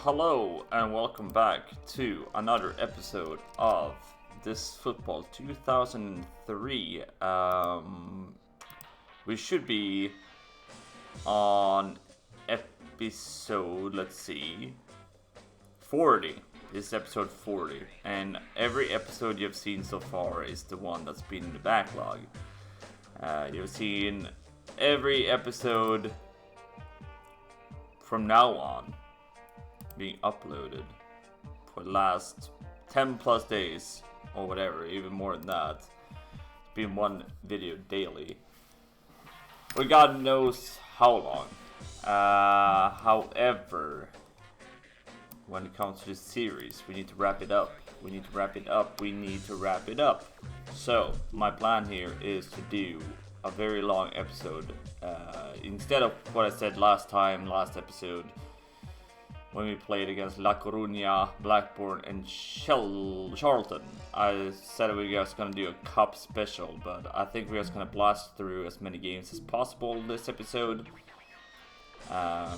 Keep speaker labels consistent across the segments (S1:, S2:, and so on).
S1: Hello and welcome back to another episode of This Football 2003. We should be on episode, 40. This is episode 40, and every episode you've seen so far is the one that's been in the backlog. You've seen every episode from now on being uploaded for the last 10 plus days or whatever, even more than that. It's been one video daily for God knows how long. However, when it comes to this series, we need to wrap it up. So my plan here is to do a very long episode. Instead of what I said last episode, when we played against La Coruña, Blackburn, and Charlton, I said we were just gonna do a cup special, but I think we're just gonna blast through as many games as possible this episode. Because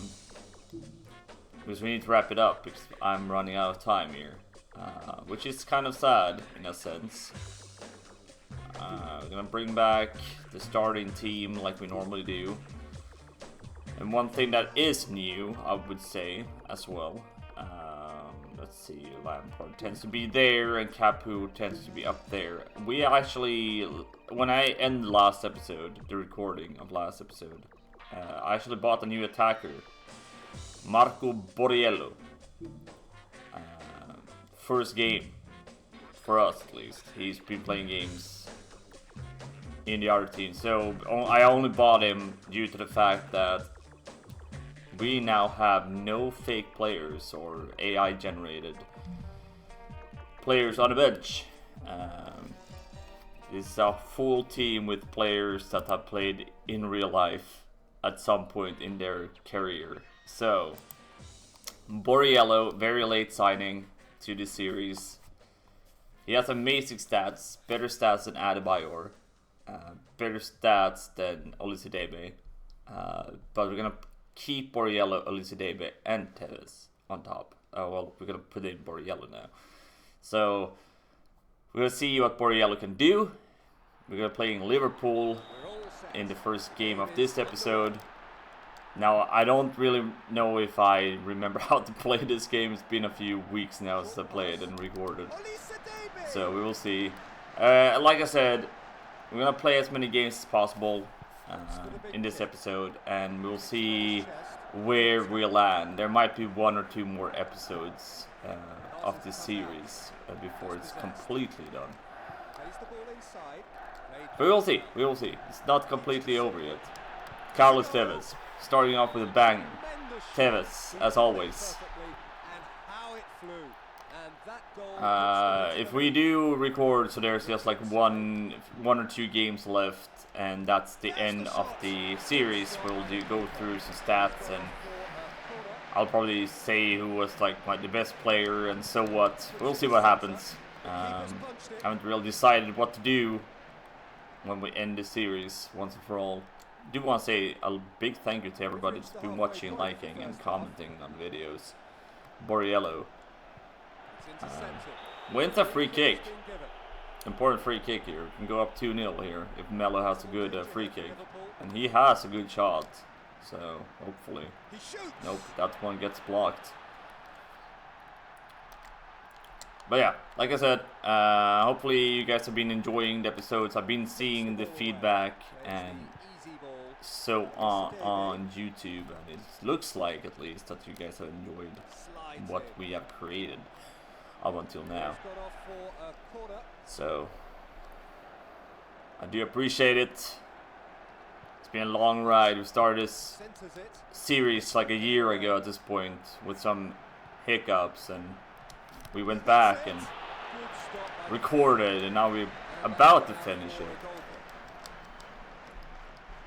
S1: we need to wrap it up, because I'm running out of time here. Which is kind of sad, in a sense. We're gonna bring back the starting team like we normally do. And one thing that is new, I would say, as well. Let's see, Lampard tends to be there and Capu tends to be up there. We actually, when I end last episode, the recording of last episode, I actually bought a new attacker, Marco Borriello. First game, for us at least. He's been playing games in the other team, so I only bought him due to the fact that we now have no fake players or AI generated players on the bench. It's a full team with players that have played in real life at some point in their career. So Borriello, very late signing to the series. He has amazing stats, better stats than Adebayor, better stats than Olisidebe, but we're gonna keep Borriello, Olisidebe, and Tevez on top. Well, we're gonna put in Borriello now. So we're gonna see what Borriello can do. We're gonna play in Liverpool in the first game of this episode. Now, I don't really know if I remember how to play this game. It's been a few weeks now since I played and recorded. So we will see. Like I said, we're gonna play as many games as possible in this episode, and we'll see where we land. There might be one or two more episodes of this series before it's completely done. But we will see. It's not completely over yet. Carlos Tevez, starting off with a bang. Tevez, as always. If we do record, so there's just like one or two games left, and that's the end of the series. We'll go through some stats, and I'll probably say who was like the best player and so what. We'll see what happens. Haven't really decided what to do when we end the series once and for all. I do want to say a big thank you to everybody that's been watching, liking, and commenting on videos. Borriello wins a free kick. Important free kick here. We can go up 2-0 here if Melo has a good free kick. And he has a good shot. So, hopefully. Nope, that one gets blocked. But yeah, like I said, hopefully you guys have been enjoying the episodes. I've been seeing the feedback and so on YouTube, and it looks like at least that you guys have enjoyed what we have created up until now. So I do appreciate it. It's been a long ride. We started this series like a year ago at this point with some hiccups, and we went back and recorded, and now we're about to finish it.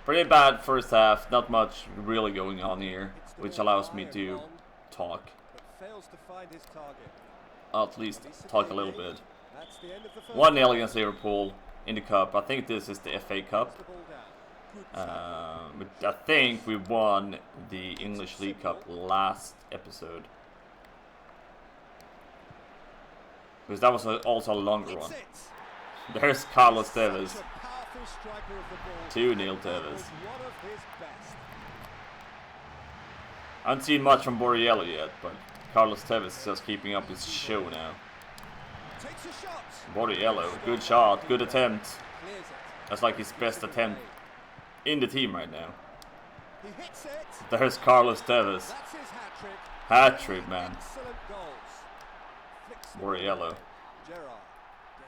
S1: Pretty bad first half, not much really going on here, which allows me to talk. At least talk a little bit. 1-0 against Liverpool in the cup. I think this is the FA Cup. I think we won the English League Cup last episode. Because that was also a longer one. There's Carlos Tevez. 2-0 Tevez. I haven't seen much from Borriello yet, but Carlos Tevez is just keeping up his show now. Borriello, good shot, good attempt. That's like his best attempt in the team right now. There's Carlos Tevez. Hat-trick, man. Borriello.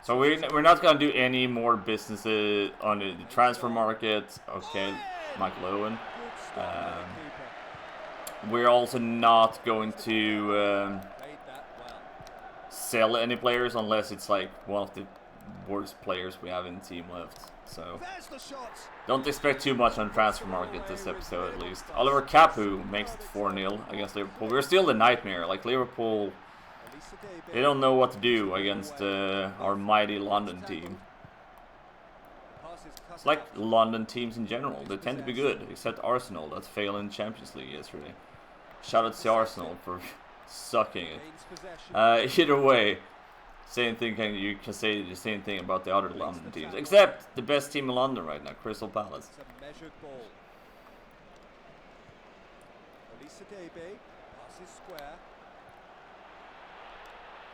S1: So we're not gonna do any more businesses on the transfer market. Okay, Michael Owen. We're also not going to sell any players unless it's like one of the worst players we have in the team left. So don't expect too much on the transfer market this episode at least. Oliver Capu makes it 4-0 against Liverpool. We're still the nightmare. Like Liverpool, they don't know what to do against our mighty London team. It's like London teams in general. They tend to be good, except Arsenal that failed in Champions League yesterday. Shout out to Arsenal for sucking it. Either way, same thing. You can say the same thing about the other London teams, except the best team in London right now, Crystal Palace.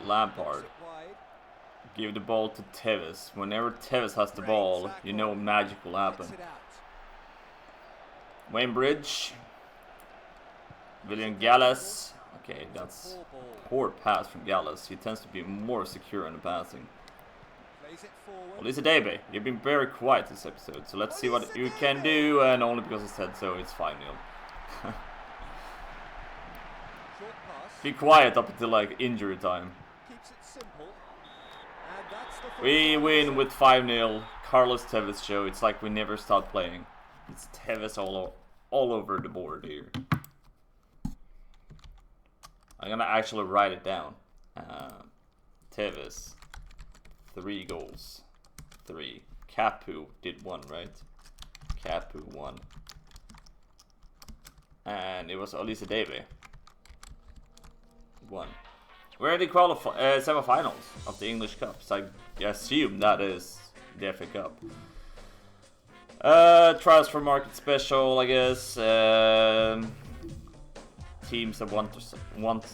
S1: Lampard. Give the ball to Tevez. Whenever Tevez has the ball, you know magic will happen. Wayne Bridge. William Gallas. Okay, that's poor pass from Gallas. He tends to be more secure in the passing. Olise Debe, you've been very quiet this episode, so let's see what you can do, and only because I said so, it's 5-0. Be quiet up until like injury time. We win with 5-0. Carlos Tevez show. It's like we never stopped playing. It's Tevez all over the board here. I'm gonna actually write it down. Tevez, 3 goals, 3. Capu did 1, right? Capu 1, and it was Olise Debe 1. We're in the semi-finals of the English Cup, so I assume that is the FA Cup. Transfer market special, I guess. Teams that want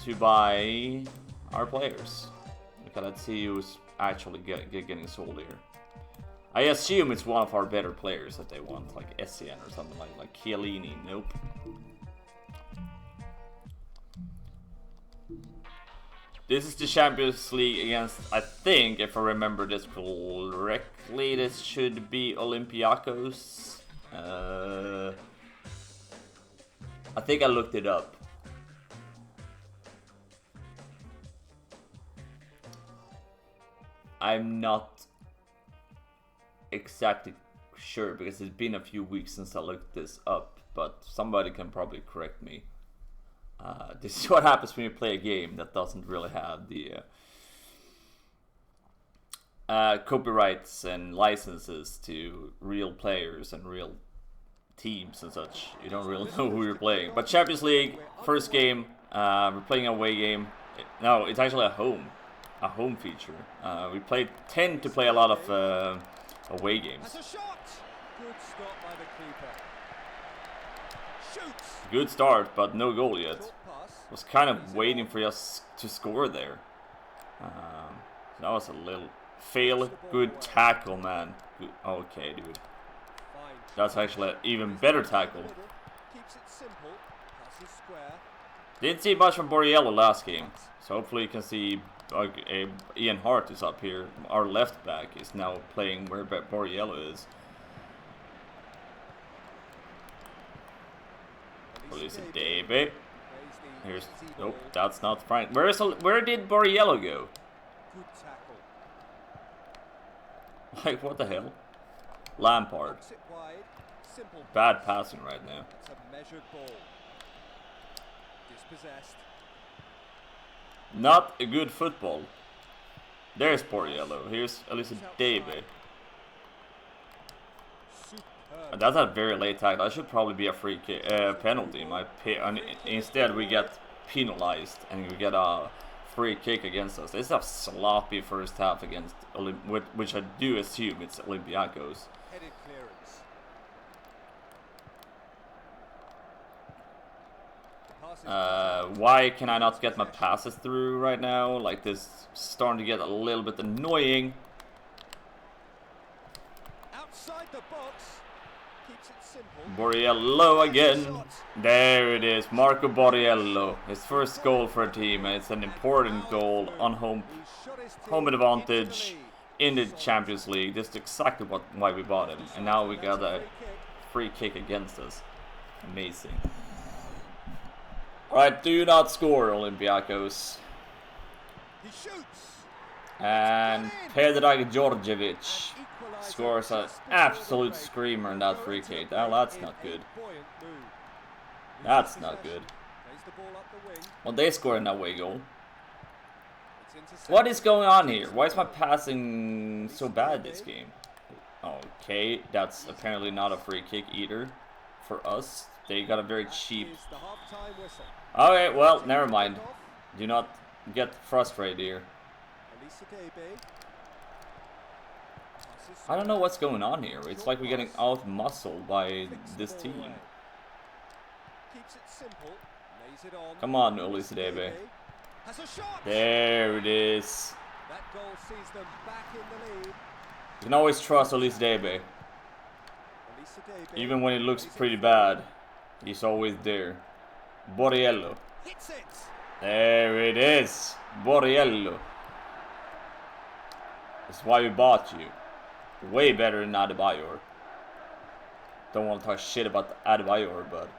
S1: to buy our players. Okay, let's see who's actually getting sold here. I assume it's one of our better players that they want, like Essien or something like Chiellini. Nope. This is the Champions League against, I think, if I remember this correctly, this should be Olympiacos. I think I looked it up. I'm not exactly sure because it's been a few weeks since I looked this up, but somebody can probably correct me. This is what happens when you play a game that doesn't really have the copyrights and licenses to real players and real teams and such. You don't really know who you're playing. But Champions League, first game, we're playing an away game. No, it's actually a home feature. We tend to play a lot of away games. Good start, but no goal yet. Was kind of waiting for us to score there. That was a little fail. Good tackle, man. Good. Okay, dude. That's actually an even better tackle. Didn't see much from Borriello last game, so hopefully you can see Ian Hart is up here. Our left back is now playing where Borriello is. Olise Debe. Here's nope, that's not Frank. Where did Borriello go? Like what the hell? Lampard. Bad passing right now. Not a good football. There's Borriello. Here's Olise Debe. That's a very late tackle. That should probably be a free penalty. Instead, we get penalized and we get a free kick against us. It's a sloppy first half against which I do assume it's Olympiacos.
S2: Headed clearance.
S1: Why can I not get my passes through right now? Like, this is starting to get a little bit annoying.
S2: Outside the box. Keeps it simple.
S1: Borriello again. There it is, Marco Borriello. His first goal for a team, and it's an important goal on home advantage in the Champions League. This is exactly why we bought him. And now we got a free kick against us. Amazing. Alright, do not score, Olympiacos.
S2: He shoots.
S1: And Predrag Djordjevic scores an absolute screamer in that free kick. Oh, that's not good. That's not good. Well, they scored an away goal. What is going on here? Why is my passing so bad this game? Okay, that's apparently not a free kick either for us. They got a very cheap... Okay, well, never mind. Do not get frustrated here. I don't know what's going on here. It's like we're getting out-muscled by this team. Come on, Olisidebe. There it is. You can always trust Olisidebe. Even when it looks pretty bad, he's always there. Borriello. There it is. Borriello. That's why we bought you. Way better than Adebayor. Don't want to talk shit about Adebayor, but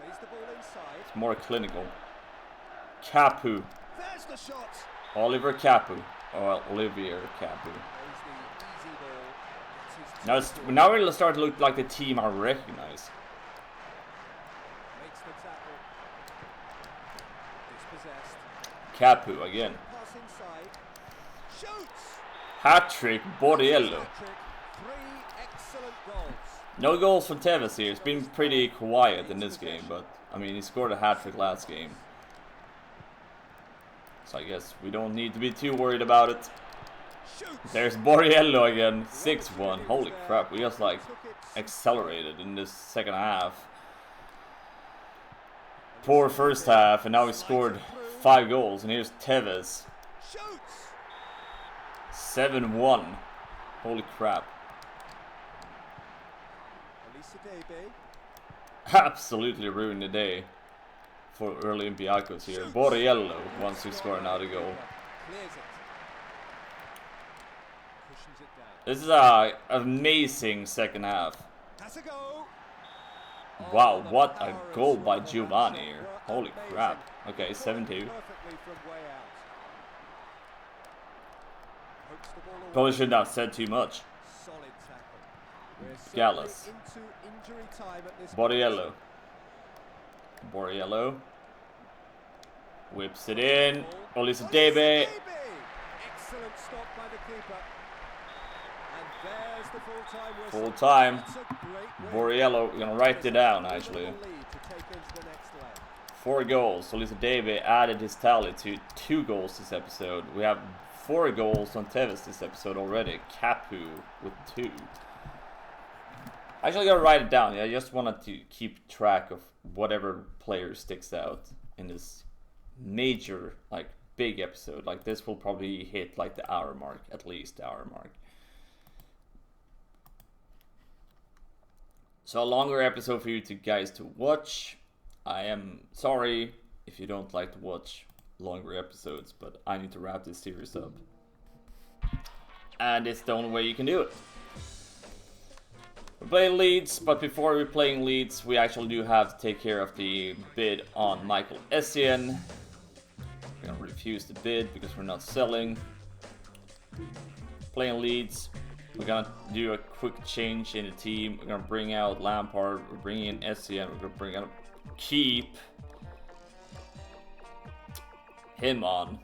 S1: it's more clinical. Capu. Oliver Capu. Or Olivier Capu. Now we're starting to look like the team I recognize. Capu again. Hat-trick, Borriello. No goals for Tevez here. It's been pretty quiet in this game, but I mean, he scored a hat-trick last game. So I guess we don't need to be too worried about it. There's Borriello again, 6-1. Holy crap, we just like accelerated in this second half. Poor first half, and now we scored 5 goals, and here's Tevez. 7-1. Holy crap. Absolutely ruined the day for Olympiacos here. Borriello wants to score another goal. This is an amazing second half. Wow, what a goal by Giovanni here. Holy crap. Okay, 7-2. Probably shouldn't have said too much. Gallus. Borriello. Borriello. Whips it in. Olisidebe.
S2: Excellent stop by the keeper. And there's the full-time whistle.
S1: Full time. Borriello, we're gonna write it down actually. 4 goals. Olisidebe added his tally to 2 goals this episode. We have 4 goals on Tevez this episode already. Capu with 2. Actually, gotta write it down. I just wanted to keep track of whatever player sticks out in this major, like, big episode. Like, this will probably hit like the hour mark, at least the hour mark. So a longer episode for you guys to watch. I am sorry if you don't like to watch longer episodes, but I need to wrap this series up. And it's the only way you can do it. We're playing Leeds, but before we're playing Leeds, we actually do have to take care of the bid on Michael Essien. We're gonna refuse the bid because we're not selling. Playing Leeds, we're gonna do a quick change in the team. We're gonna bring out Lampard, we're bringing in Essien, we're gonna bring out keep him on.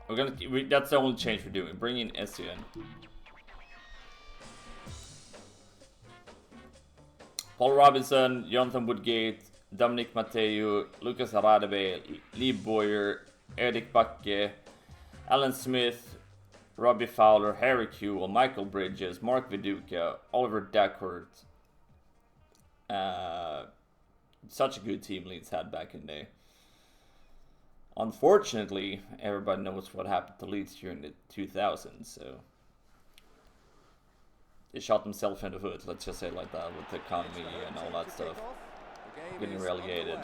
S1: That's the only change we're doing. Bring in Essien. Paul Robinson, Jonathan Woodgate, Dominic Matteo, Lucas Radebe, Lee Boyer, Eric Bakke, Alan Smith, Robbie Fowler, Harry Kewell, Michael Bridges, Mark Viduka, Oliver Dackworth. Such a good team Leeds had back in the day. Unfortunately, everybody knows what happened to Leeds during the 2000s, so they shot themselves in the foot, let's just say it like that, with the economy and all that stuff. Getting relegated.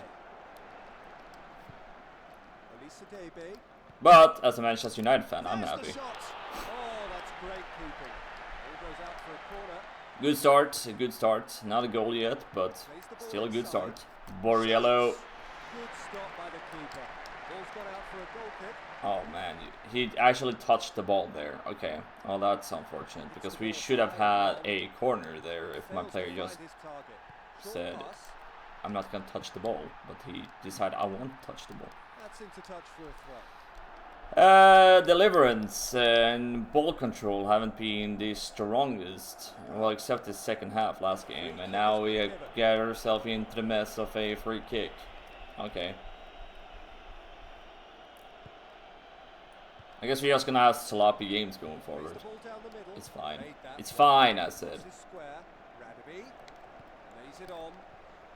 S1: But as a Manchester United fan, I'm happy. Good start. Not a goal yet, but still a good start. Borriello. Oh man, he actually touched the ball there. Okay, well that's unfortunate because we should have had a corner there if my player just said, I'm not gonna touch the ball, but he decided I want to touch the ball. Deliverance and ball control haven't been the strongest, well, except the second half last game, and now we get ourselves into the mess of a free kick. Okay. I guess we're just gonna have sloppy games going forward. It's fine. It's fine, I said.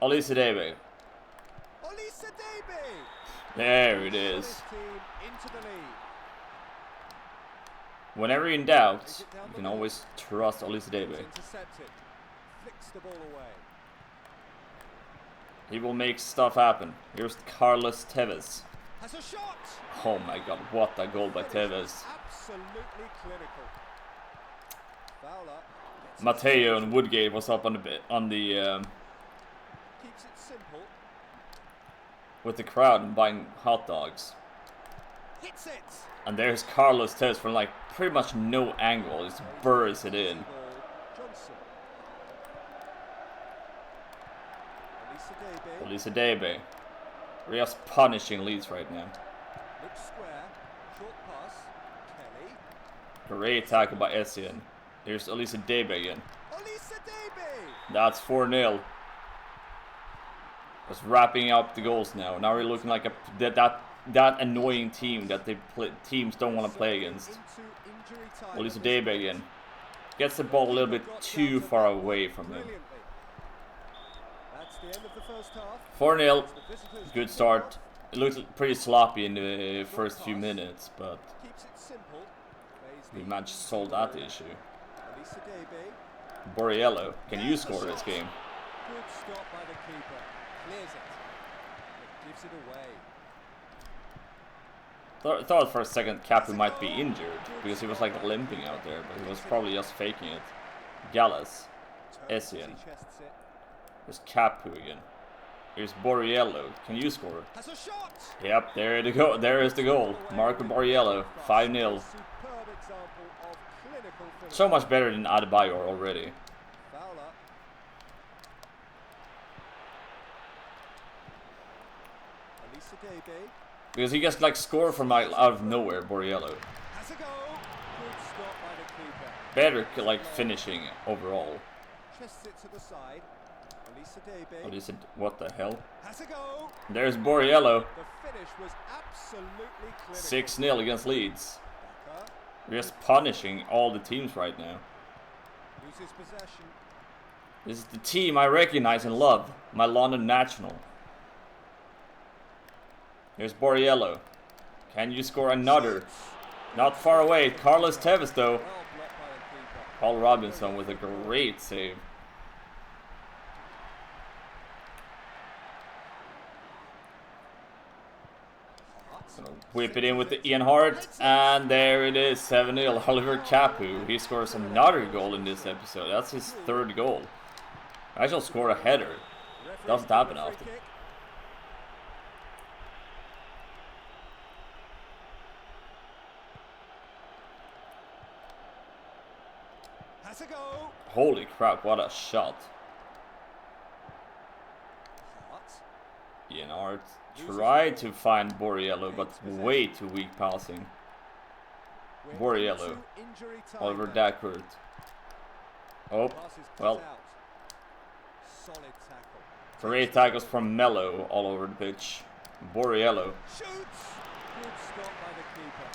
S1: Olise Debe. There it is. Whenever in doubt, you can always trust Olise Debe. He will make stuff happen. Here's Carlos Tevez. Oh my god, what a goal by Tevez. Matteo and Woodgate was up on the with the crowd and buying hot dogs. And there's Carlos Tevez from like pretty much no angle, just burrs it in. Olise Debe. We're just punishing Leeds right now. Great tackle by Essien. Here's Olise Debe again. That's 4-0. Just wrapping up the goals now. Now we're looking like that annoying team that teams don't want to play against. Olise Debe again. Gets the ball a little bit too far away from him. 4-0. Good start. It looked pretty sloppy in the first few minutes, but we managed to solve that issue. Borriello, can you score this game?
S2: Good stop by the keeper. Clears it. Gives it away.
S1: Thought for a second Capu might be injured because he was like limping out there, but he was probably just faking it. Gallas, Essien. There's Capu again. Here's Borriello. Can you score? Yep, there is the goal. Marco Borriello, 5-0. So much better than Adebayor already. Because he gets like score from like out of nowhere, Borriello. Better like finishing overall. What the hell? There's Borriello. 6-0 against Leeds. We're just punishing all the teams right now. This is the team I recognize and love. My London National. Here's Borriello. Can you score another? Not far away. Carlos Tevez though. Paul Robinson with a great save. Gonna whip it in with the Ian Hart, and there it is, 7-0. Oliver Capu, he scores another goal in this episode. That's his third goal. I shall score a header. Doesn't happen often. Holy crap, what a shot. Ian Hart tried to find Borriello, but way too weak passing. Borriello. Oliver Dackworth. Oh, well. Great tackles from Mello all over the pitch. Borriello.
S2: Good stop by the keeper.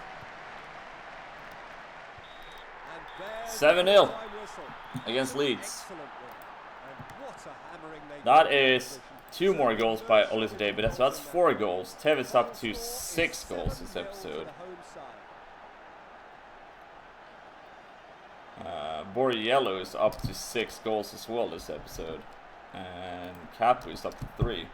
S2: And there's
S1: 7-0
S2: the time whistle.
S1: against Leeds.
S2: Excellent work. And what a hammering they
S1: That
S2: gave the
S1: is
S2: opposition.
S1: 2 more goals by Olympiacos, but that's 4 goals. Tevez up to
S2: Score is
S1: 6 goals this
S2: 7-0 to
S1: episode.
S2: the home side.
S1: Borriello is up to 6 goals as well this episode. And Capu is up to 3.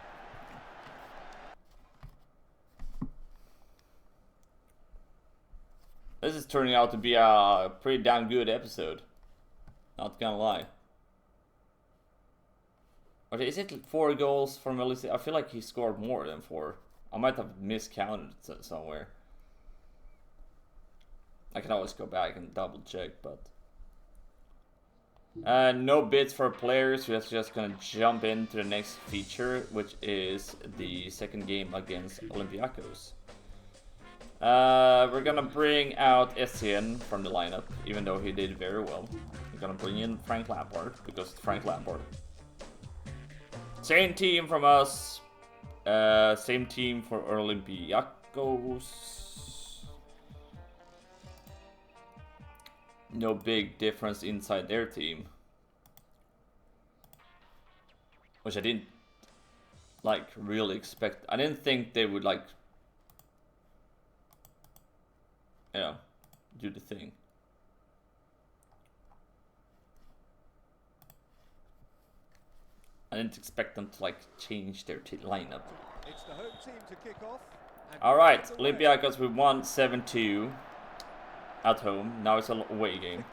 S1: This is turning out to be a pretty damn good episode. Not gonna lie. Okay, is it 4 goals from Elise? I feel like he scored more than 4. I might have miscounted it somewhere. I can always go back and double check, but... no bids for players. We're just gonna jump into the next feature, which is the second game against Olympiacos. We're gonna bring out Etienne from the lineup, even though he did very well. We're gonna bring in Frank Lampard, because it's Frank Lampard. Same team from us. Same team for Olympiacos. No big difference inside their team. Which I didn't, like, really expect. I didn't think they would, like, you know, do the thing. I didn't expect them to, like, change their lineup.
S2: It's the home team to kick off.
S1: Alright, Olympiacos, we won 7-2 at home. Now it's an away game.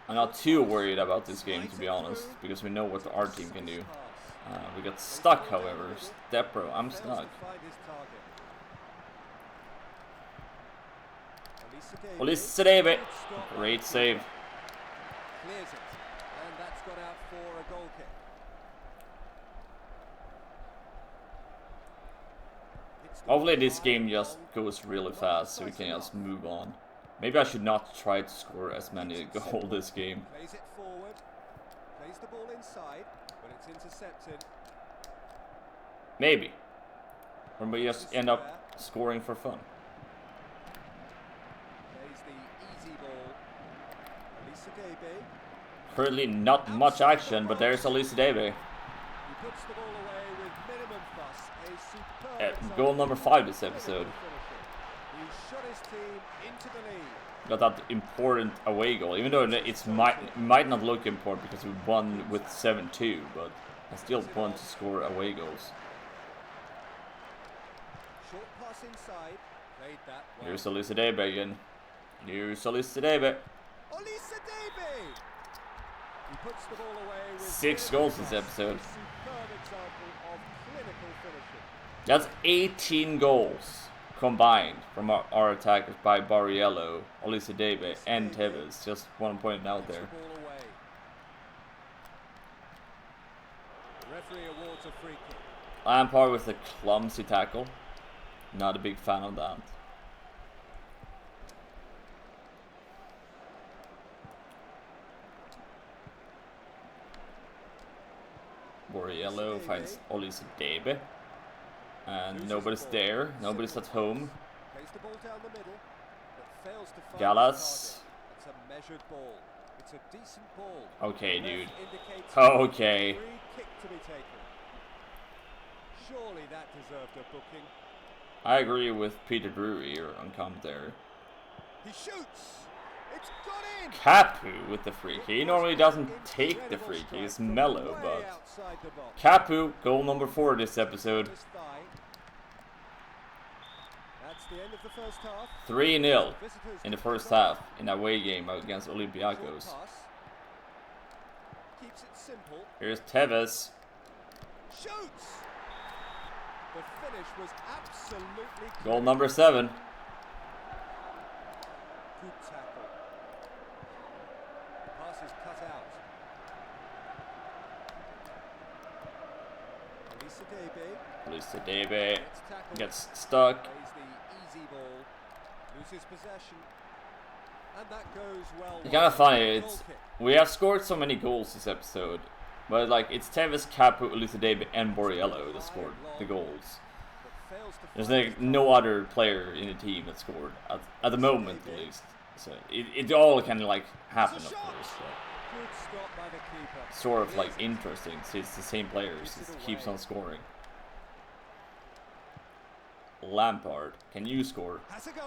S1: I'm not too worried about this game, to be honest, because we know what our team can do. We got stuck, however. Stepro, I'm stuck. Olise, great save.
S2: Clears it, and that's gone out for a goal kick.
S1: Hopefully this game just goes really fast so we can just move on. Maybe I should not try to score as many goals this game.
S2: Plays it forward, plays the ball inside, but it's intercepted.
S1: Maybe. Or we just end up scoring for fun.
S2: Plays the easy ball. Olise.
S1: Currently not much action, but there's Olise.
S2: He puts the ball away with minimum fuss. A superb
S1: Goal number 5 this episode.
S2: He shot his team into the lead.
S1: Got that important away goal, even though it might not look important because we won with 7-2, but I still want to score away goals.
S2: Short pass inside. Played that well.
S1: Here's Olise again. Here's Olise.
S2: Olise. He puts the ball away with
S1: 6 goals this episode.
S2: a superb example of clinical finishing.
S1: That's 18 goals combined from our attackers by Borriello, Olise, and Tevez. Just want to point it out there.
S2: The ball away. The referee awards a free kick.
S1: Lampard with a clumsy tackle. Not a big fan of that. Borriello finds Olise, and nobody's there. Nobody's at home.
S2: Plays the ball down the middle, but fails to find
S1: Gallas.
S2: the target. It's a measured ball. It's a decent ball.
S1: Okay,
S2: The ref
S1: dude.
S2: indicates
S1: Okay.
S2: a free kick to be taken. Surely that deserved a booking.
S1: I agree with Peter Drury here on commentary.
S2: He shoots. It's gone in.
S1: Capu with the free kick. He normally doesn't take the free kick. He's mellow,
S2: Way
S1: but
S2: outside the box.
S1: Capu, goal number 4 this episode.
S2: His thigh. That's the end of the first half.
S1: 3-0
S2: Visitors
S1: in the
S2: to
S1: first
S2: the
S1: half in a away game against Olympiacos.
S2: short pass. Keeps it simple.
S1: Here's Tevez.
S2: Shoots. The finish was absolutely
S1: Goal number 7.
S2: good tackle. The pass is cut out.
S1: Olise
S2: Gets tackled.
S1: gets stuck.
S2: Plays the easy ball. Loses possession. And that goes well.
S1: It's kind of
S2: wide.
S1: funny.
S2: Goal kick.
S1: We have scored so many goals this episode, But like, it's Tevez, Capu, Olympiacos, and Borriello that scored the goals. There's like no other player in the team that scored at the moment, at least. So it all kind of like happened, of course. But sort of like interesting. So it's the same players. It keeps on scoring. Lampard, can you score?
S2: Has a go.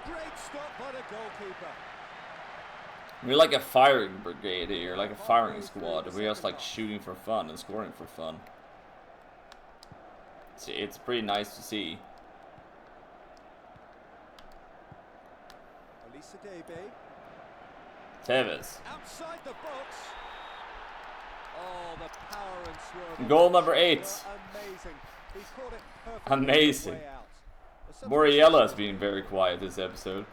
S2: Great stop by the goalkeeper.
S1: We're like a firing brigade here, like a firing squad. We're just like shooting for fun and scoring for fun. It's pretty nice to see. Tevez.
S2: Outside the box. Oh, the power and swerve.
S1: Goal number 8.
S2: Amazing. He's caught it perfectly.
S1: Amazing. Borriello has been very quiet this episode.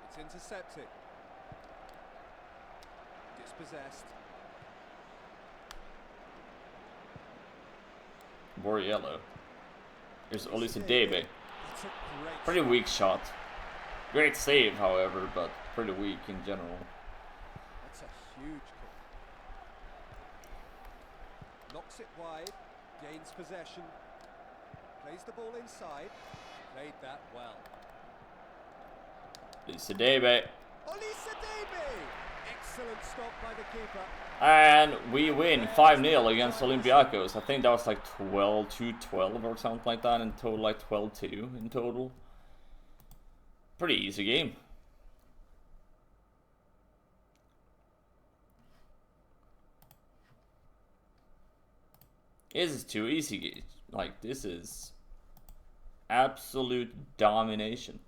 S2: It's intercepted. Dispossessed.
S1: Borriello. Here's Olympiacos. Pretty weak shot. Great save, however, but pretty weak in general.
S2: That's a huge kick. Knocks it wide. Gains possession. Plays the ball inside. Played that well.
S1: Olympiacos.
S2: Excellent stop by the keeper.
S1: And we win 5-0 against Olympiacos. I think that was like 12-12 or something like that in total, like 12-2 in total. Pretty easy game. This is too easy. Like, this is absolute domination.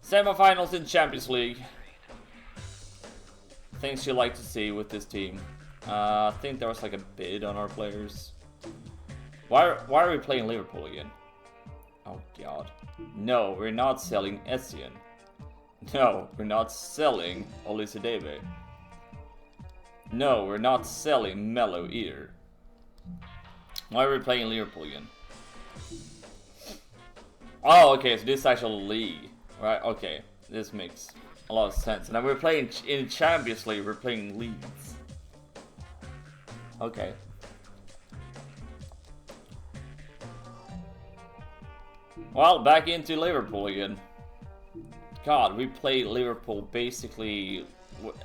S1: Semi-finals in Champions League. Things you like to see with this team. I think there was like a bid on our players. Why are we playing Liverpool again? Oh god. No, we're not selling Essien. No, we're not selling Olympiacos. No, we're not selling Melo either. Why are we playing Liverpool again? Oh, okay, so this is actual league. Right, okay, this makes a lot of sense. And then we're playing in Champions League, we're playing Leeds. Okay. Well, back into Liverpool again. God, we play Liverpool basically,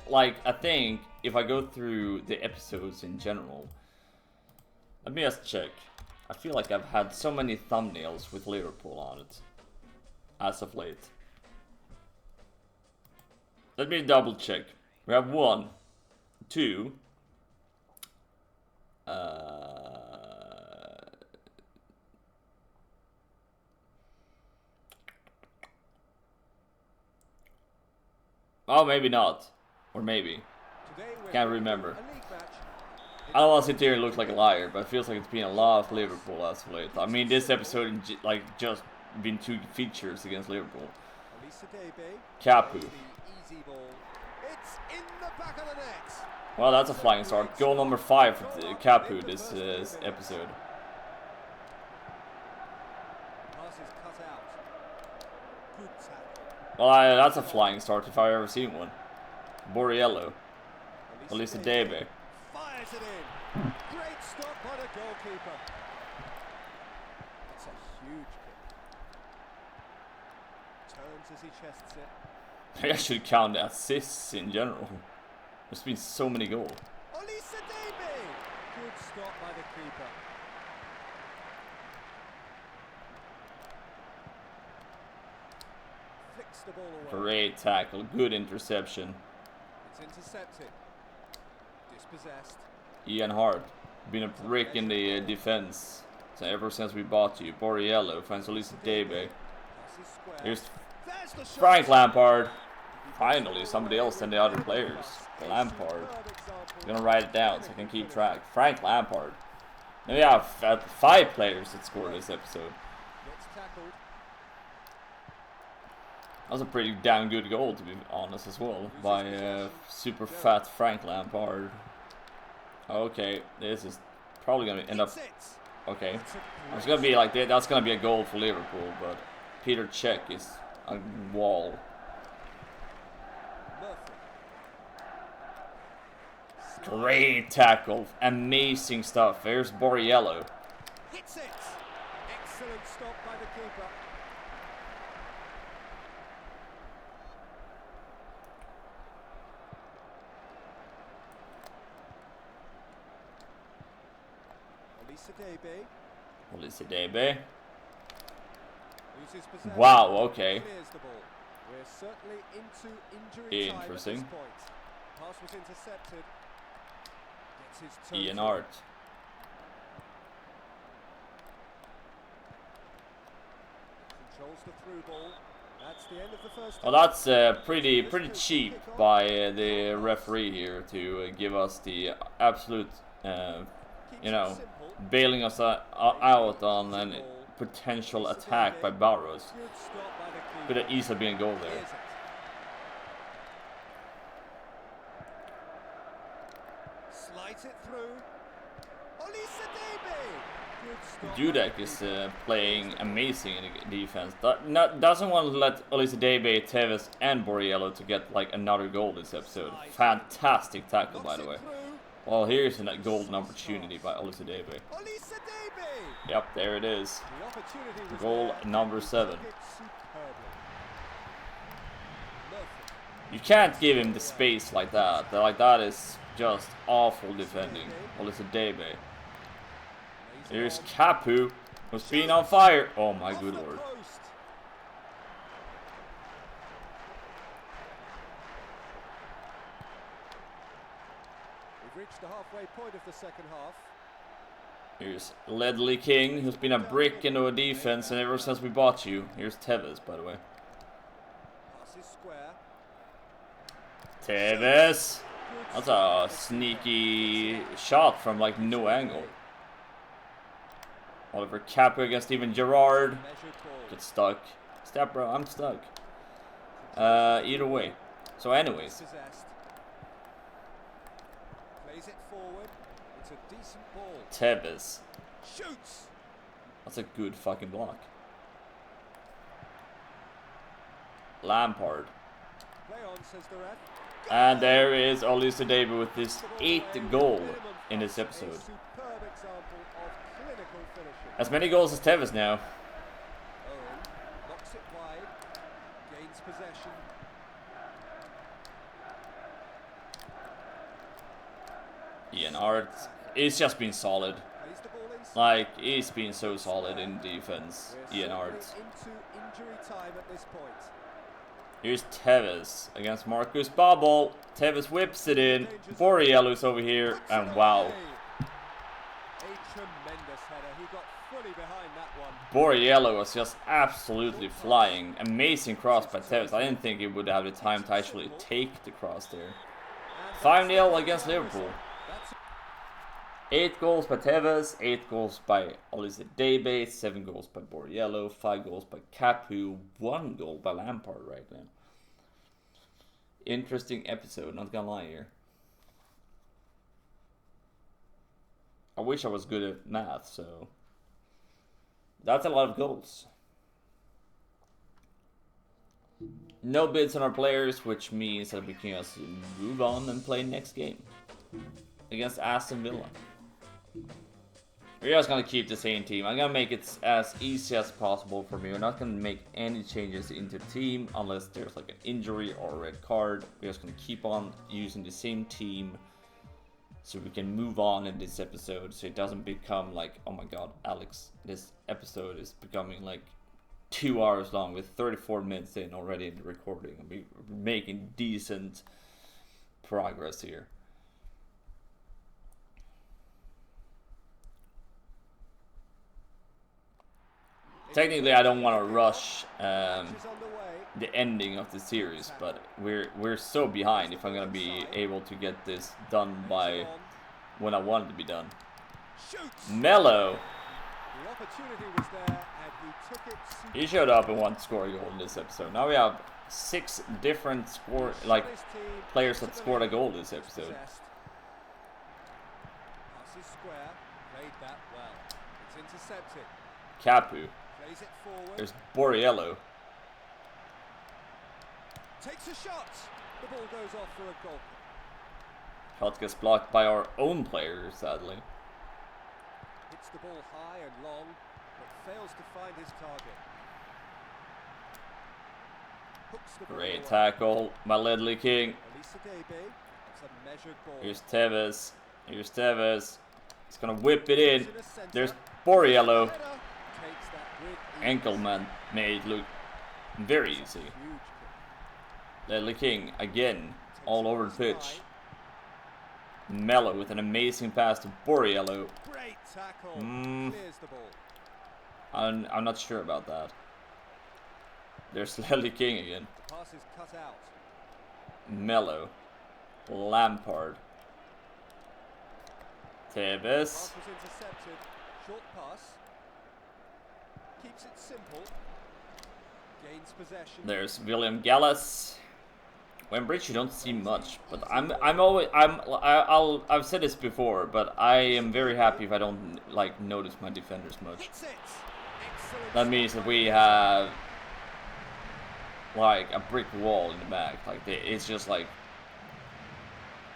S1: like, I think if I go through the episodes in general, let me just check. I feel like I've had so many thumbnails with Liverpool on it as of late. Let me double check. We have 1, 2. Oh, maybe not. Or maybe. Can't remember. I don't want to sit here and look like a liar, but it feels like it's been a lot of Liverpool as of late. I mean, this episode, like, just been 2 features against Liverpool. Capu. Well, that's a flying start. Goal number 5 for Capu this episode. Well, that's a flying start if I've ever seen one. Borriello. Olympiacos.
S2: Fires it in. Great stop by the goalkeeper. That's a huge kick. Turns as he chests it.
S1: I should count the assists in general. There's been so many goals.
S2: Good stop by the keeper. Flicks the ball away.
S1: Great tackle, good interception.
S2: It's intercepted. Dispossessed.
S1: Ian Hart, been a brick in the defense ever since we bought you. Borriello, finds Olympiacos. Here's Frank Lampard. Finally, somebody else than the other players. Lampard. I'm gonna write it down so I can keep track. Frank Lampard. Now we have 5 players that scored this episode. That was a pretty damn good goal, to be honest, as well, by super fat Frank Lampard. Okay, this is probably gonna end up.
S2: Hits it.
S1: Okay,
S2: That's a
S1: it's
S2: great
S1: gonna be like that. That's gonna be a goal for Liverpool, but Peter Cech is a wall.
S2: Murphy.
S1: Great tackle, amazing stuff. There's Borriello.
S2: Hits it. Excellent stop by the keeper.
S1: Olise Debe.
S2: Loses possession.
S1: Wow, okay.
S2: Clears the ball. We're certainly into injury time at this
S1: Interesting.
S2: point. Pass was intercepted. Gets his turn.
S1: Ian
S2: through.
S1: Hart.
S2: Controls the through ball. That's the end of the first.
S1: Well, that's pretty cheap by the referee here to give us the absolute, you know, bailing us out on a potential attack by Barros. Could have easily been a goal there.
S2: Slides it through. Olise Debe.
S1: Dudek is playing amazing in the defense. Doesn't want to let Olise Debe, Tevez, and Borriello to get like another goal this episode. Fantastic tackle, by the way. Well, here's a golden opportunity by Olise Debe.
S2: Olise Debe.
S1: Yep, there it is.
S2: The opportunity was
S1: Goal
S2: there.
S1: number 7.
S2: Took it superbly. Murphy.
S1: You can't give him the space like that. Like that is just awful defending. Olise Debe. Here's Capu, who's been on fire. Oh my good lord.
S2: We've reached the halfway point of the second half.
S1: Here's Ledley King, who's been a brick into a defense and ever since we bought you. Here's Tevez, by the way.
S2: Pass is square.
S1: Tevez. That's a sneaky shot from like no angle. Oliver Capu against Steven Gerrard.
S2: Measured ball.
S1: Get stuck. Step, bro. I'm stuck. Either way. So, anyways.
S2: Possessed. Plays it forward. It's a decent ball.
S1: Tevez.
S2: Shoots.
S1: That's a good fucking block. Lampard.
S2: Play on, says the ref.
S1: And there is Olise Debe with his 8th goal in this episode.
S2: A superb example of clinical finishing.
S1: As many goals as Tevez now.
S2: Owen knocks it wide. Gains possession.
S1: Ian Hart. He's just been solid.
S2: Plays the ball inside.
S1: Like, he's been so solid in defense,
S2: We're
S1: Ian Hart.
S2: certainly into injury time at this point.
S1: Here's Tevez against Marcus Bubble. Tevez whips it in. Borriello's over here. And wow.
S2: A tremendous header. He got fully behind that one.
S1: Borriello was just absolutely flying. Amazing cross by Tevez. I didn't think he would have the time to actually take the cross there. 5-0 against Liverpool. 8 goals by Tevez, 8 goals by Olise Debe, 7 goals by Borriello, 5 goals by Capu, 1 goal by Lampard right now. Interesting episode, not gonna lie here. I wish I was good at math, so that's a lot of goals. No bids on our players, which means that we can just move on and play next game against Aston Villa. We're just gonna keep the same team. I'm gonna make it as easy as possible for me. We're not gonna make any changes into the team unless there's like an injury or a red card. We're just gonna keep on using the same team so we can move on in this episode, so it doesn't become like, oh my god, Alex, this episode is becoming like 2 hours long with 34 minutes in already in the recording. We're making decent progress here. Technically, I don't want to rush the ending of the series, but we're so behind if I'm gonna be able to get this done by when I want it to be done. Mello.
S2: The opportunity was there and he took it.
S1: He showed up and wanted to score a goal in this episode. Now we have 6 different players that scored a goal this episode.
S2: is square. Played that well. It's intercepted.
S1: Capu.
S2: Plays it forward.
S1: There's Borriello.
S2: Takes a shot. The ball goes off for a goal.
S1: Shot gets blocked by our own player, sadly.
S2: Hits the ball high and long, but fails to find his target. Hooks the ball
S1: Great
S2: away.
S1: tackle by Ledley King.
S2: Elisa Debe. It's a measured ball.
S1: Here's Tevez. Here's Tevez. He's gonna whip it in.
S2: It's the centre.
S1: There's Borriello.
S2: Header. Takes that with ease.
S1: Ankle man made look very easy.
S2: Huge kick.
S1: Ledley King again,
S2: Takes
S1: all
S2: it
S1: over
S2: on
S1: the
S2: his
S1: pitch.
S2: line.
S1: Mello with an amazing pass to Borriello.
S2: Great tackle.
S1: Mm.
S2: Clears the ball.
S1: I'm not sure about that. There's Ledley King again.
S2: The pass is cut out.
S1: Mello. Lampard. Tevez.
S2: Pass was intercepted. Short pass. Keeps it simple. Gains possession.
S1: There's William Gallas. Wembridge you don't see much, but I've said this before, but I am very happy if I don't like notice my defenders much.
S2: Hits it. Excellent.
S1: That means that we have like a brick wall in the back. Like it's just like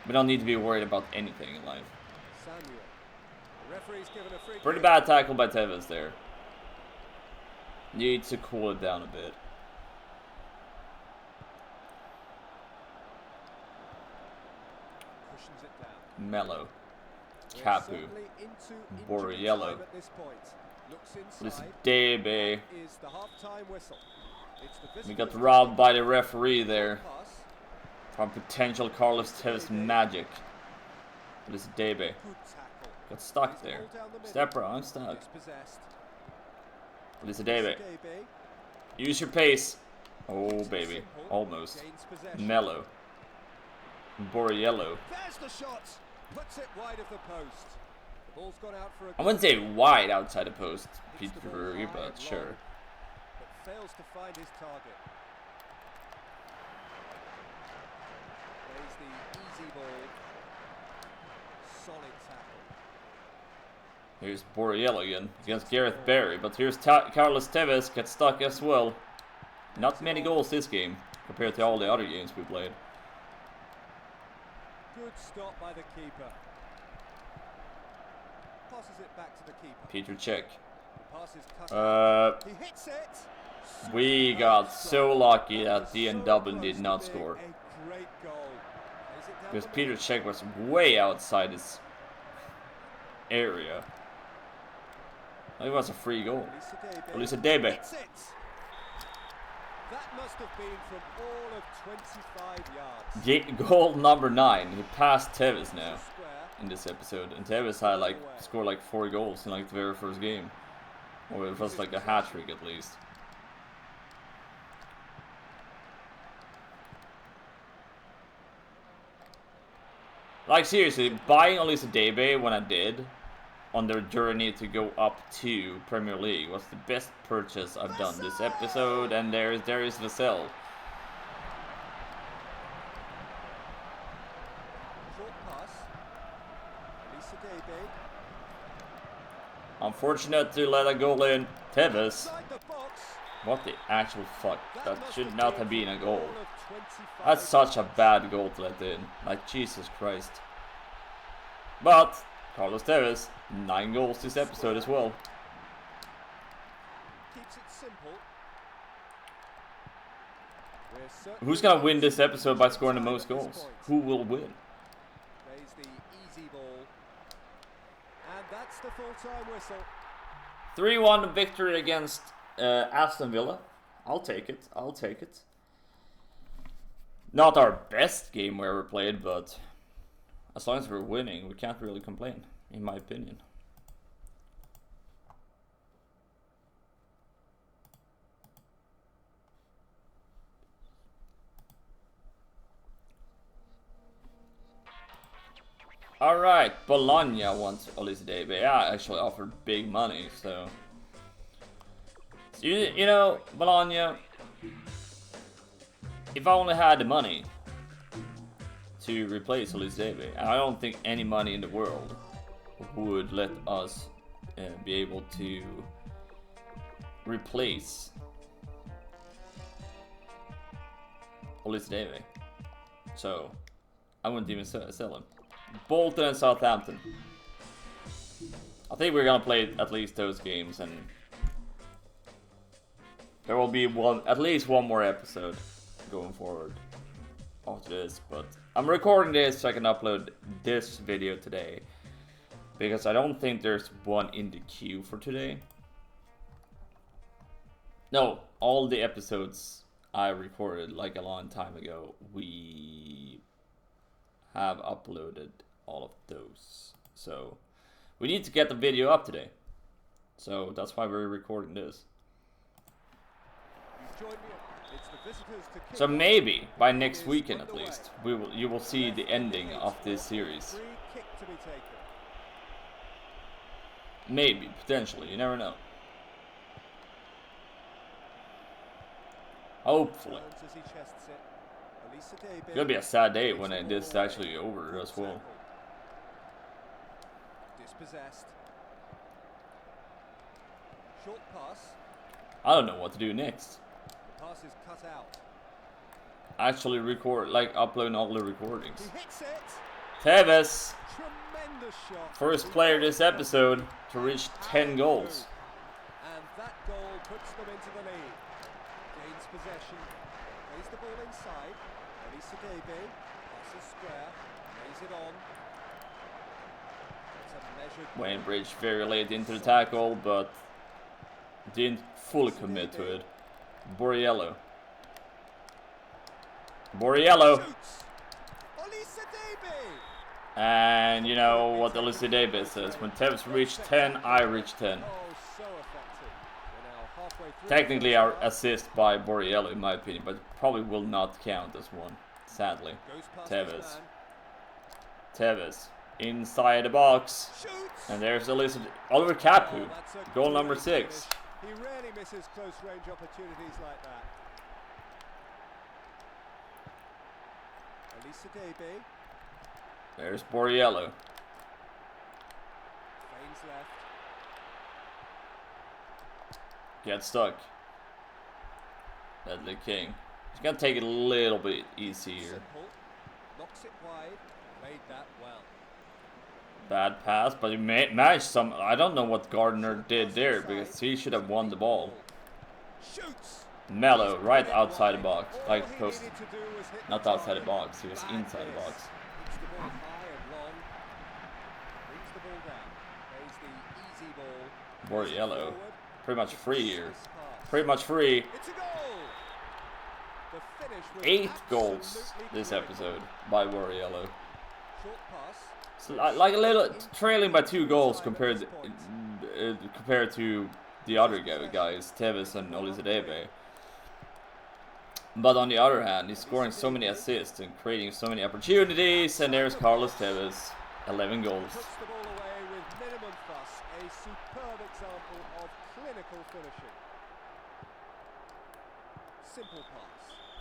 S1: we don't need to be worried about anything in life.
S2: Samuel. The referee's given a free
S1: Pretty
S2: kick.
S1: bad tackle by Tevez there. Need to cool it down a bit.
S2: Cushions it down.
S1: Mello.
S2: We're
S1: Capu.
S2: certainly into injury
S1: Borriello.
S2: time at this point. Looks
S1: This
S2: inside.
S1: Debe.
S2: Is the half-time whistle. It's the
S1: We got
S2: visitors'
S1: robbed by the referee there
S2: pass.
S1: from potential Carlos Tevez magic. This Debe.
S2: Good tackle.
S1: Got stuck
S2: Plays the
S1: there.
S2: ball down the middle.
S1: Step bro, I'm stuck.
S2: It's possessed.
S1: This Debe.
S2: Debe.
S1: Use your pace. Oh
S2: Keeps it
S1: baby.
S2: simple.
S1: Almost.
S2: Gains possession.
S1: Mello. Borriello.
S2: There's the shot. Puts it wide of the post. The ball's gone out for a
S1: I wouldn't say wide outside the post,
S2: Hits the ball
S1: Peter,
S2: high
S1: but
S2: and
S1: sure.
S2: long, but fails to find his target. Plays the easy ball. Solid tackle.
S1: Here's Borriello again against Gareth Barry, but here's Carlos Tevez gets stuck as well. Not many goals this game compared to all the other games we played.
S2: Good stop by the keeper. Passes it back to the keeper.
S1: Peter Cech.
S2: The pass is cut out. He hits it.
S1: We got so lucky that DNW did not score.
S2: A great goal. Plays it down
S1: Because
S2: the
S1: Peter
S2: middle.
S1: Cech was way outside his area. It was a free goal. Elisa Debe.
S2: Hits it. That must have been from all of 25 yards.
S1: Goal number 9. He passed Tevez now
S2: Square.
S1: in this episode. And Tevez had like scored like 4 goals in like the very first game. Or it was like a hat trick at least. Like seriously, buying Elisa Debe when I did on their journey to go up to Premier League was the best purchase I've done this episode, and there is Vassell.
S2: Short pass. Elisa Debe.
S1: Unfortunate to let a goal in. Tevez.
S2: Inside the box.
S1: What the actual fuck? That
S2: must
S1: should not have been a
S2: from
S1: goal.
S2: all of 25
S1: That's such a
S2: yards.
S1: bad goal to let in. Like, Jesus Christ. But, Carlos Tevez, 9 goals this episode as well.
S2: Keeps it simple. We're certainly
S1: Who's gonna win this
S2: into
S1: episode by scoring the
S2: time
S1: most
S2: at this
S1: goals?
S2: point.
S1: Who will win?
S2: Plays the easy ball. And that's the full-time whistle.
S1: 3-1 victory against Aston Villa. I'll take it. I'll take it. Not our best game we ever played, but as long as we're winning, we can't really complain, in my opinion. Alright, Bologna wants Elisa Debe. Yeah, I actually offered big money, so... You know, Bologna, if I only had the money to replace Elisa Debe, and I don't think any money in the world would let us be able to replace Olympiacos. So I wouldn't even sell him. Bolton and Southampton. I think we're gonna play at least those games, and there will be at least one more episode going forward after this. But I'm recording this so I can upload this video today, because I don't think there's one in the queue for today. No, all the episodes I recorded like a long time ago, we have uploaded all of those. So we need to get the video up today. So that's why we're recording this. So maybe by next weekend at least, you will see the ending of this series. Maybe, potentially, you never know. Hopefully. It's gonna be a sad day when this is actually over as well.
S2: Dispossessed. Short pass.
S1: I don't know what to do next.
S2: The pass is cut out.
S1: Actually uploading all the recordings.
S2: He hits it.
S1: Tevez,
S2: Tremendous shot.
S1: first player this episode to reach 10 goals.
S2: And that goal puts them into the lead. Gains possession. Plays the ball inside. Olympiacos passes square. Lays it on. It's a measured.
S1: Wayne Bridge very late into the tackle, but didn't fully commit to it. Borriello. And you know what Olympiacos says, when Tevez reached 10, I reached 10. Technically our assist by Borriello in my opinion, but probably will not count as one, sadly. Tevez inside the box, and there's Oliver Capu, goal number 6.
S2: He rarely misses close range opportunities like that. Olympiacos.
S1: There's Borriello.
S2: Feigns left.
S1: Get stuck. Deadly King. He's gonna take it a little bit easier.
S2: Simple. Knocks it wide. Played that well.
S1: Bad pass, but he managed some. I don't know what Gardner did there, because he should have won the ball.
S2: Shoots.
S1: Mello right outside the box, like post. Not outside the box, he was inside the box.
S2: Hits the ball high and long. Brings the ball down. Plays the easy ball.
S1: Borriello, pretty much free here. Pretty much free.
S2: It's a goal. The finish was
S1: 8 goals
S2: absolutely
S1: this
S2: critical.
S1: episode by Borriello.
S2: Short pass.
S1: So like a little trailing by 2 goals compared to the other guys, Tevez and Olympiacos. But on the other hand, he's scoring so many assists and creating so many opportunities. And there's Carlos Tevez, 11 goals.
S2: Puts the ball away with minimum fuss. A superb example of clinical finishing. Simple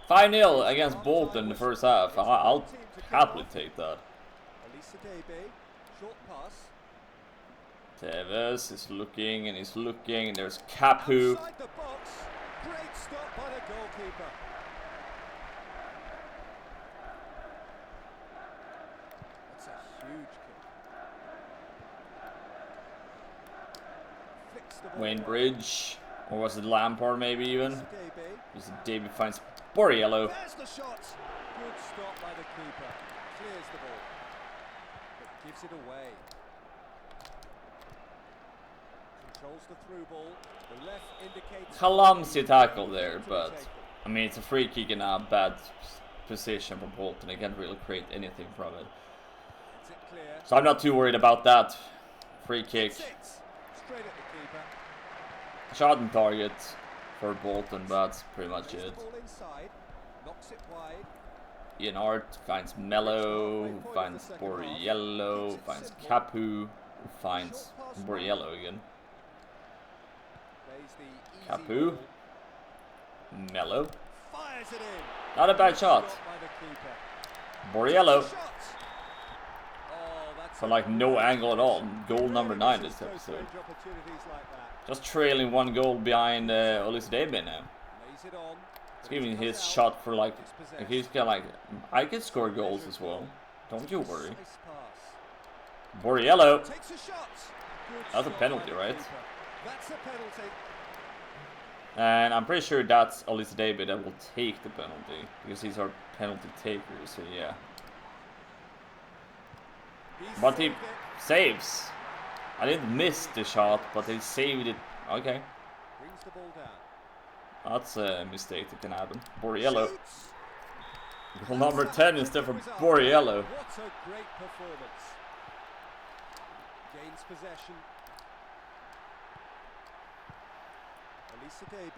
S2: pass.
S1: 5-0 against Bolton in the first half. I'll happily take that.
S2: Olympiacos. Short pass.
S1: Tevez is looking and he's looking. And there's Capu.
S2: Outside the box. Great stop by the goalkeeper. That's a huge kick. Flicks the ball
S1: Wayne
S2: wide.
S1: Bridge. Or was it Lampard maybe even?
S2: Olympiacos.
S1: This is David finds Borriello.
S2: There's the shot. Good stop by the keeper. Clears the ball. But gives it away. Controls the through ball. The left indicates
S1: Clumsy tackle there, but I mean it's a free kick in a bad position for Bolton. They can't really create anything from it.
S2: Is it clear?
S1: So I'm not too worried about that. Free kick.
S2: Straight at the keeper.
S1: Shot on target for Bolton, but that's pretty much
S2: Plays
S1: it.
S2: the ball inside. Knocks it wide.
S1: Ian Hart finds Mello, who finds Borriello, finds Capu, who finds Borriello again.
S2: Plays the easy
S1: Capu.
S2: ball.
S1: Mello.
S2: Fires it in.
S1: Not a bad shot.
S2: By the keeper.
S1: Borriello.
S2: Shot. Oh, that's
S1: from like no angle at all. Goal number 9 this episode. Just trailing 1 goal behind Olympiacos now. He's giving his shot for like he's got like I can score goals as well. Don't you worry. Borriello. That's a penalty, right?
S2: That's a penalty.
S1: And I'm pretty sure that's Olympiacos that will take the penalty because he's our penalty taker. So yeah. But he saves. I didn't miss the shot, but he saved it. Okay.
S2: Brings the ball down.
S1: That's a mistake that can happen. Borriello. Goal number 10 instead of Borriello.
S2: What a great performance. Gains possession.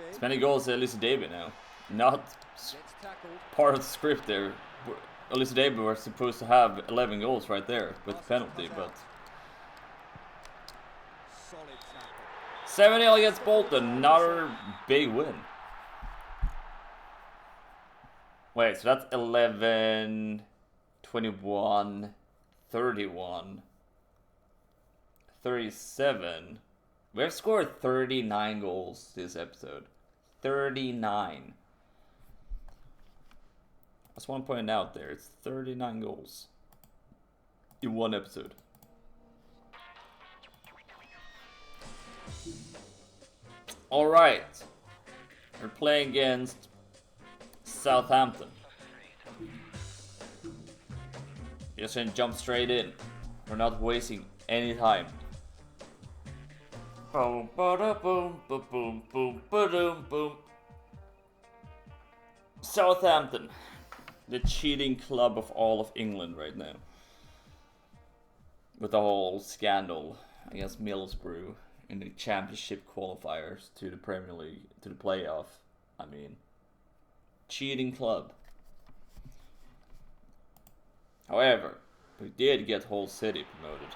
S1: As many goals as Olympiacos now. Not part of the script there. Olympiacos were supposed to have 11 goals right there with the penalty, but 7-0 against Bolton, another big win. Wait, so that's 11, 21, 31, 37. We have scored 39 goals this episode. 39. That's one point out there. It's 39 goals in one episode. Alright. We're playing against Southampton. Just gonna jump straight in. We're not wasting any time. Boom, ba-da, boom, ba-boom, boom, ba-doom, boom. Southampton. The cheating club of all of England right now. With the whole scandal against Middlesbrough in the championship qualifiers to the Premier League, to the playoff. I mean, cheating club. However, we did get Hull City promoted,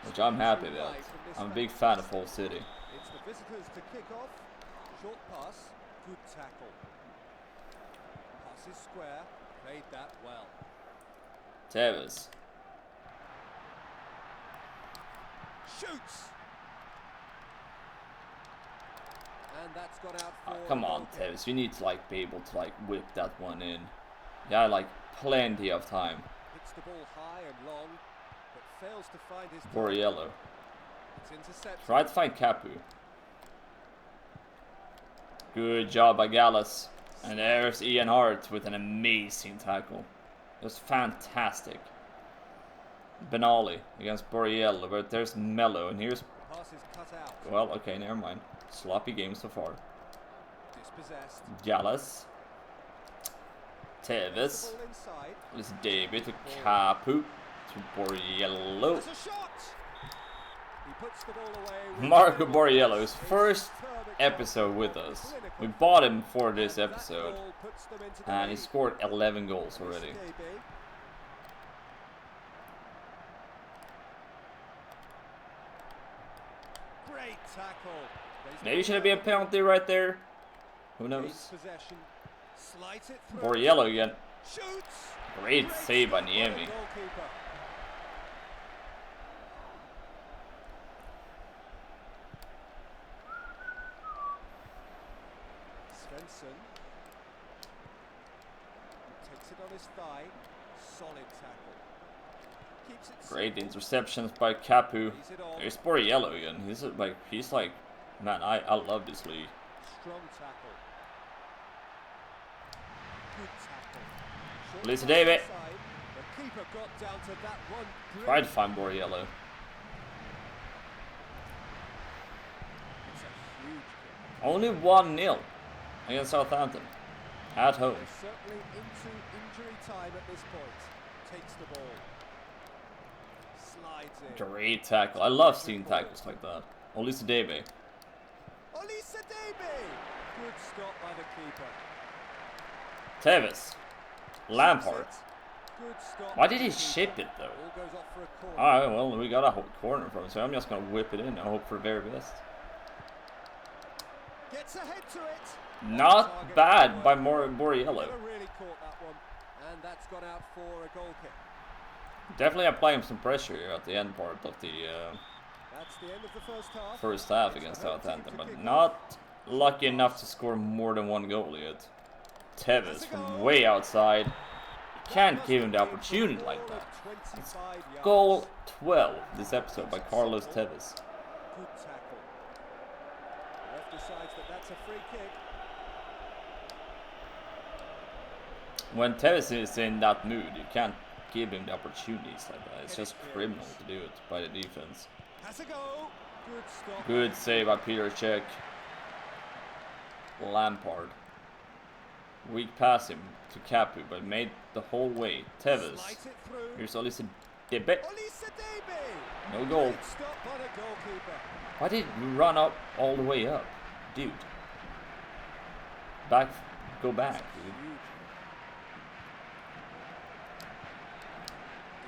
S1: which I'm happy about. I'm a big fan of Hull City.
S2: It's the visitors to kick off. Short pass, good tackle. Pass is square, played that well.
S1: Tevez.
S2: Shoots. And that's got out for
S1: Come on, Tevez. You need to like be able to like whip that one in. Yeah, like plenty of time.
S2: Hits the ball high and long, but fails to find his
S1: Borriello.
S2: It's intercepted.
S1: Try to find Capu. Good job by Gallus. And there's Ian Hart with an amazing tackle. It was fantastic. Benali against Borriello, but there's Mello, and here's...
S2: Pass is cut out.
S1: Well, okay, never mind. Sloppy game so far.
S2: Dispossessed.
S1: Gallus. Tevez.
S2: Ball inside.
S1: This is David to Capu. To Borriello.
S2: There's a shot. He puts the ball away.
S1: Marco Borriello, his first episode with us. We bought him for this episode, and he scored 11 goals already.
S2: Great tackle.
S1: Maybe should have been a penalty right there. Who knows? Borriello again. Great save by Niemi.
S2: Svensson takes it on his thigh. Solid tackle. Keeps it
S1: Great interceptions by Capu. There's Borriello again. He's like, man, I love this league.
S2: strong tackle. Good tackle.
S1: Lisa David.
S2: The keeper got down to that one.
S1: Try to find Borriello.
S2: It's a huge kick.
S1: Only 1-0 against Southampton at home.
S2: They're certainly into injury time at this point. Takes the ball. Slides in.
S1: Great tackle. I love seeing tackles like that. Olisa Debe.
S2: Olisa Debe. Good stop by the keeper.
S1: Tevez. Lampard.
S2: Good stop.
S1: Why did he ship it though?
S2: Ball goes off for a corner.
S1: Alright, well, we got a whole corner from it, so I'm just gonna whip it in and hope for the very best.
S2: Gets ahead to it.
S1: Not bad by Borriello.
S2: Never really caught that one, and that's gone out for a goal kick.
S1: Definitely applying some pressure here at the end part of the
S2: That's the end of the
S1: first half against Southampton, but not lucky enough to score more than one goal yet. Tevez from way outside. You can't give him the opportunity like that. It's goal 12 this episode by Carlos Tevez.
S2: Good tackle. The ref decides that that's a free kick.
S1: When Tevez is in that mood, you can't give him the opportunities like that. It's just criminal to do it by the defense.
S2: Has a go. Good stop.
S1: Good save by Peter Cech. Lampard. Weak pass him to Capu, but made the whole way. Tevez.
S2: Slice it through.
S1: Here's Olise Debe.
S2: Olise Debe.
S1: No goal.
S2: Great stop by the goalkeeper.
S1: Why did you run up all the way up? Dude. Back. Go back, dude.
S2: Huge.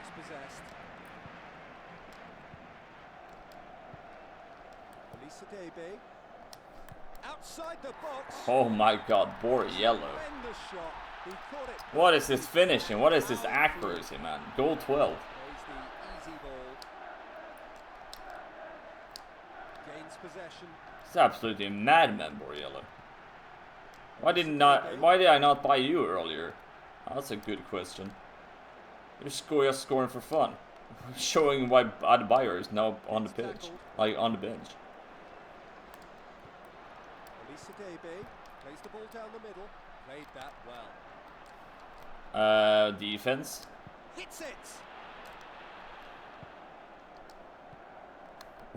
S2: Dispossessed. Olise Debe. Outside the box.
S1: Oh my god, Borriello.
S2: Tremendous shot. He caught it.
S1: What is this finishing? What is this accuracy, man? Goal 12.
S2: Plays the easy ball. Gains possession.
S1: It's absolutely a madman, Borriello. Why did I not buy you earlier? That's a good question. You're just scoring for fun. Showing why Adebayor is now on the pitch. Like on the bench.
S2: Olise Debe plays the ball down the middle. Played that well.
S1: Defense.
S2: Hits it.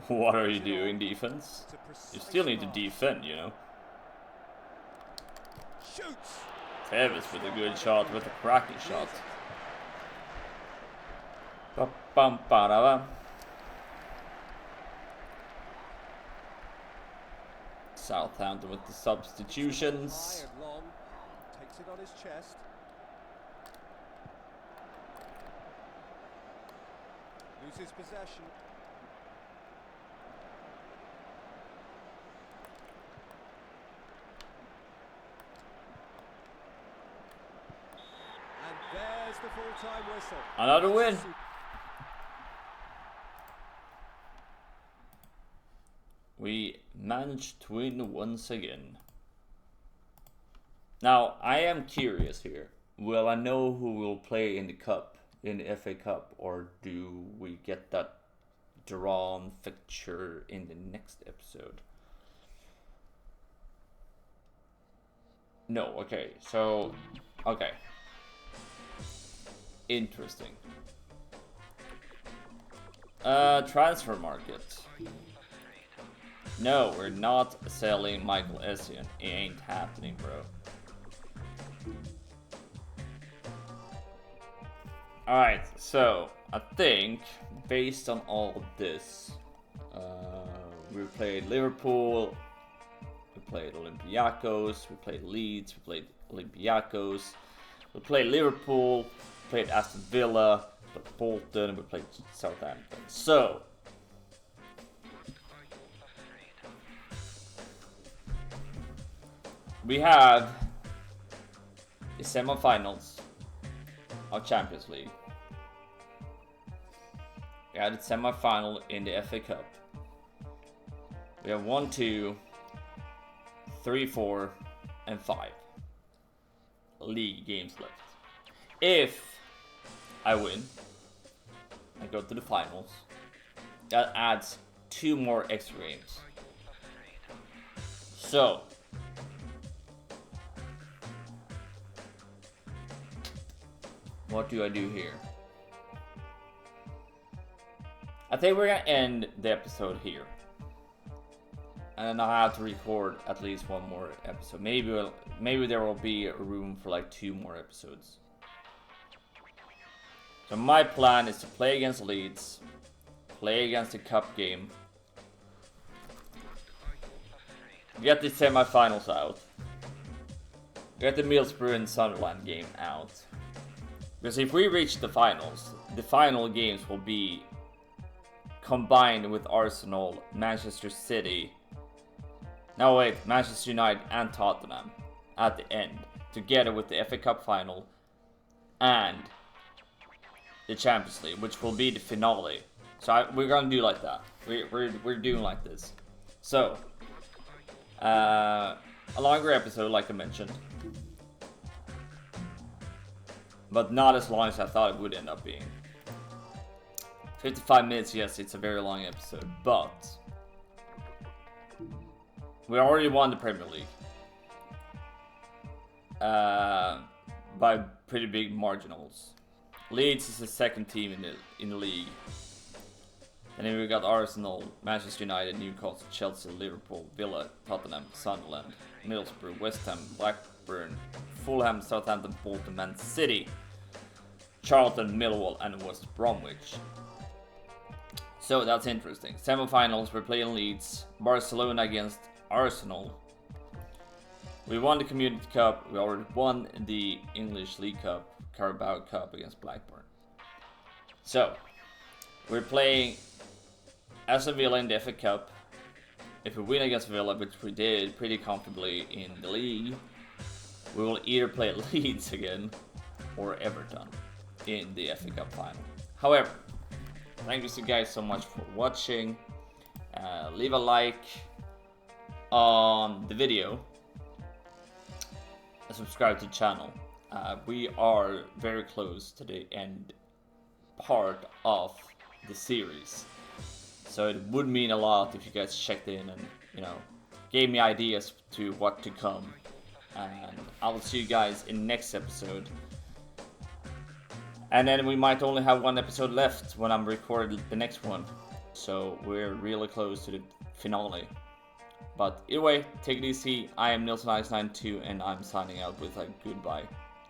S1: What are you doing, defense?
S2: It's a precise
S1: You still need to
S2: pass.
S1: defend, you know.
S2: Shoots.
S1: Tevez with a good shot, with a cracking shot. Ba-bum-ba-da-bum. Southampton with the substitutions.
S2: High and long. Takes it on his chest. Loses possession. And there's the full-time whistle.
S1: Another win. We managed to win once again. Now, I am curious here. Will I know who will play in the cup, in the FA Cup, or do we get that drawn fixture in the next episode? No, okay, so, okay. Interesting. Transfer market. No, we're not selling Michael Essien. It ain't happening, bro. Alright, so I think based on all of this, we played Liverpool, we played Olympiacos, we played Leeds, we played Olympiacos, we played Liverpool, played Aston Villa, we played Bolton, and we played Southampton. So we have the semi-finals of Champions League. We had the semi-final in the FA Cup. We have 1, 2, 3, 4, and 5 league games left. If I win, I go to the finals. That adds 2 more extra games. So what do I do here? I think we're gonna end the episode here. And then I'll have to record at least 1 more episode. Maybe there will be room for like 2 more episodes. So my plan is to play against Leeds, play against the cup game, get the semi-finals out, get the Middlesbrough and Sunderland game out. Because if we reach the finals, the final games will be combined with Arsenal, Manchester City, no wait, Manchester United and Tottenham at the end, together with the FA Cup final and the Champions League, which will be the finale. So we're gonna do like that. We're doing like this. So a longer episode, like I mentioned, but not as long as I thought it would end up being. 55 minutes, yes, it's a very long episode, but we already won the Premier League by pretty big marginals. Leeds is the second team in the league. And then we got Arsenal, Manchester United, Newcastle, Chelsea, Liverpool, Villa, Tottenham, Sunderland, Middlesbrough, West Ham, Blackburn, Fulham, Southampton, Bolton, Man City, Charlton, Millwall, and West Bromwich. So that's interesting. Semi-finals, we're playing Leeds, Barcelona against Arsenal. We won the Community Cup, we already won the English League Cup, Carabao Cup against Blackburn. So, we're playing Aston Villa in the FA Cup. If we win against Villa, which we did pretty comfortably in the league, we will either play Leeds again or Everton in the FA Cup final. However, thank you guys so much for watching. Leave a like on the video and subscribe to the channel. We are very close to the end part of the series, so it would mean a lot if you guys checked in and, you know, gave me ideas to what to come. And I will see you guys in the next episode. And then we might only have one episode left when I'm recording the next one, so we're really close to the finale. But either way, take it easy. I am Nilsson92, and I'm signing out with a goodbye.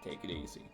S1: Take it easy.